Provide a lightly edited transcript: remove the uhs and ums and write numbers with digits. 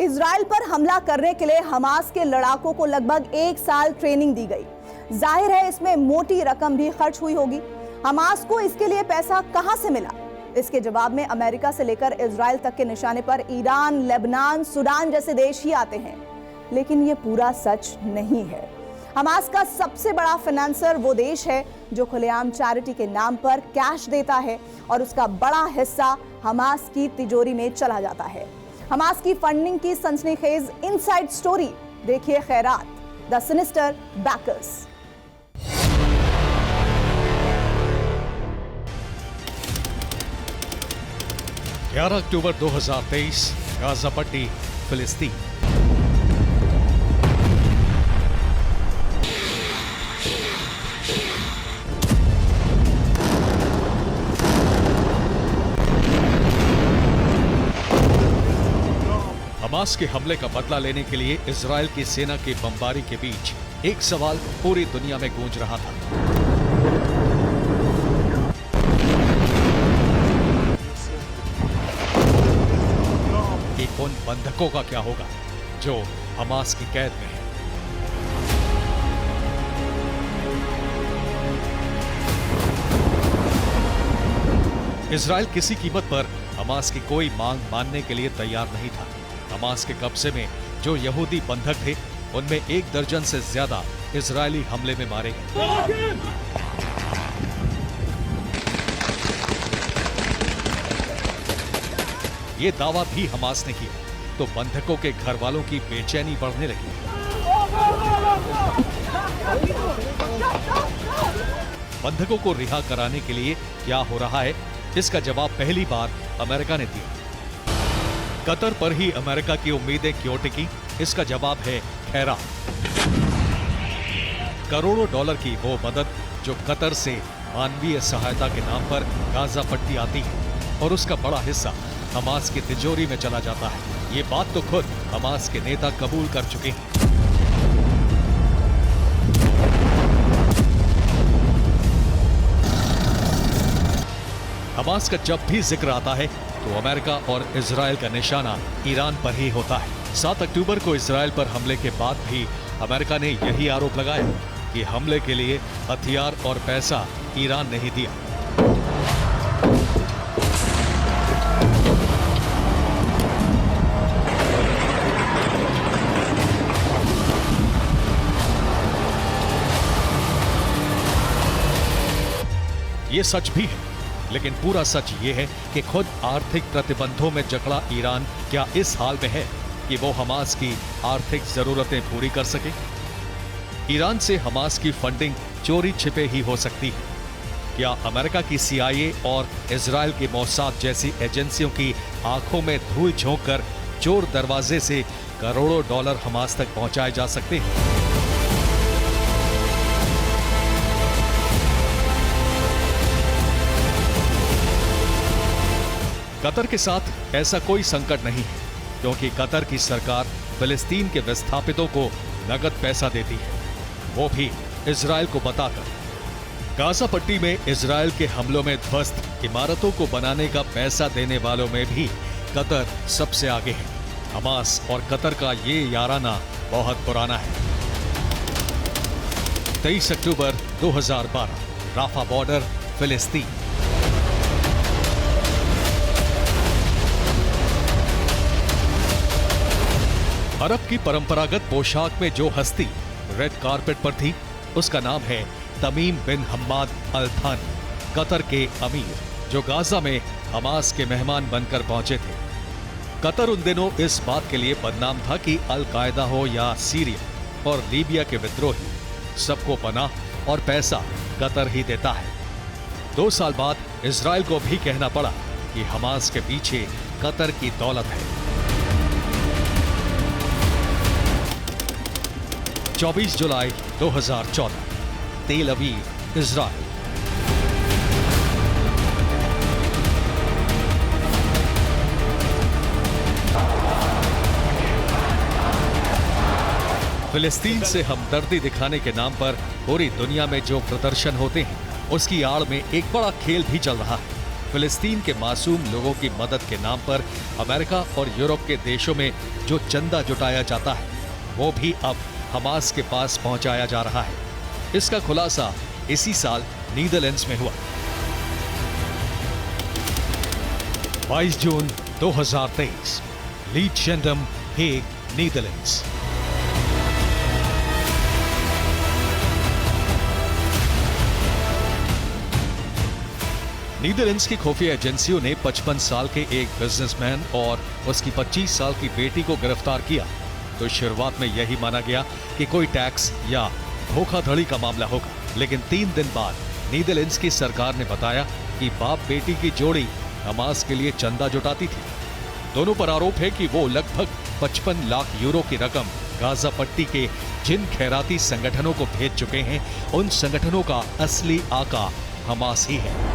Israel पर हमला करने के लिए हमास के लड़ाकों को लगभग 1 साल ट्रेनिंग दी गई। जाहिर है इसमें मोटी रकम भी खर्च हुई होगी। हमास को इसके लिए पैसा कहां से मिला? इसके जवाब में अमेरिका से लेकर इजराइल तक के निशाने पर ईरान, लेबनान, सूडान जैसे देश ही आते हैं। लेकिन यह पूरा सच नहीं है। हमास का सबसे बड़ा फाइनेंसर वो देश है जो खुलेआम चैरिटी के नाम पर कैश देता है और उसका बड़ा हिस्सा हमास की तिजोरी में चला जाता है। हमास की फंडिंग की सनसनीखेज इनसाइड स्टोरी देखिए खैरात, the sinister bakers. October 2023, Gaza पट्टी, फिलिस्तीन। हमास के हमले का बदला लेने के लिए इजराइल की सेना की बमबारी के बीच एक सवाल पूरी दुनिया में गूंज रहा था। कि उन बंधकों का क्या होगा जो हमास की कैद में है। इजराइल किसी कीमत पर हमास की कोई मांग मानने के लिए तैयार नहीं था। हमास के कब्जे में जो यहूदी बंधक थे उनमें 1 दर्जन से ज्यादा इजरायली हमले में मारे गए। ये दावा भी हमास ने किया तो बंधकों के घर वालों की बेचैनी बढ़ने लगी। बंधकों को रिहा कराने के लिए क्या हो रहा है, इसका जवाब पहली बार अमेरिका ने दिया। कतर पर ही अमेरिका की उम्मीदें क्यों टिकी, इसका जवाब है खैरात। करोड़ों डॉलर की वो मदद जो कतर से मानवीय सहायता के नाम पर गाजा पट्टी आती है और उसका बड़ा हिस्सा हमास की तिजोरी में चला जाता है। ये बात तो खुद हमास के नेता कबूल कर चुके हैं। हमास का जब भी जिक्र आता है तो अमेरिका और इजराइल का निशाना ईरान पर ही होता है। 7 अक्टूबर को इजराइल पर हमले के बाद भी अमेरिका ने यही आरोप लगाया कि हमले के लिए हथियार और पैसा ईरान ने ही दिया। ये सच भी है, लेकिन पूरा सच ये है कि खुद आर्थिक प्रतिबंधों में जकड़ा ईरान क्या इस हाल में है कि वो हमास की आर्थिक जरूरतें पूरी कर सके? ईरान से हमास की फंडिंग चोरी छिपे ही हो सकती है। क्या अमेरिका की CIA और इजराइल के मोसाद जैसी एजेंसियों की आंखों में धूल झोंक कर चोर दरवाजे से करोड़ों डॉलर हमास तक पहुंचाए जा सकते हैं? कतर के साथ ऐसा कोई संकट नहीं है, क्योंकि कतर की सरकार फिलिस्तीन के विस्थापितों को नगद पैसा देती है, वो भी इजराइल को बताकर। गाजा पट्टी में इजराइल के हमलों में ध्वस्त इमारतों को बनाने का पैसा देने वालों में भी कतर सबसे आगे है। हमास और कतर का ये याराना बहुत पुराना है। 23 अक्टूबर 2012, राफा बॉर्डर, फिलिस्तीन। अरब की परंपरागत पोशाक में जो हस्ती रेड कारपेट पर थी, उसका नाम है तमीम बिन हम्माद अल थानी, कतर के अमीर, जो गाजा में हमास के मेहमान बनकर पहुंचे थे। कतर उन दिनों इस बात के लिए बदनाम था कि अल कायदा हो या सीरिया और लीबिया के विद्रोही, सबको पनाह और पैसा कतर ही देता है। 2 साल बाद इजराइल को भी कहना पड़ा कि हमास के पीछे कतर की दौलत है। 24 जुलाई 2014, तेल अवीव, इजराइल। फिलिस्तीन से हमदर्दी दिखाने के नाम पर पूरी दुनिया में जो प्रदर्शन होते हैं, उसकी आड़ में एक बड़ा खेल भी चल रहा है। फिलिस्तीन के मासूम लोगों की मदद के नाम पर अमेरिका और यूरोप के देशों में जो चंदा जुटाया जाता है वो भी अब हमास के पास पहुंचाया जा रहा है। इसका खुलासा इसी साल नीदरलैंड्स में हुआ। 22 जून 2023, लीडशेंडम, हेग, नीदरलैंड्स। नीदरलैंड्स की खुफिया एजेंसियों ने 55 साल के एक बिजनेसमैन और उसकी 25 साल की बेटी को गिरफ्तार किया। तो शुरुआत में यही माना गया कि कोई टैक्स या धोखाधड़ी का मामला होगा, लेकिन 3 दिन बाद नीदरलैंड्स की सरकार ने बताया कि बाप बेटी की जोड़ी हमास के लिए चंदा जुटाती थी। दोनों पर आरोप है कि वो लगभग 55 लाख यूरो की रकम गाजा पट्टी के जिन खैराती संगठनों को भेज चुके हैं, उन संगठनों का असली आका हमास ही है।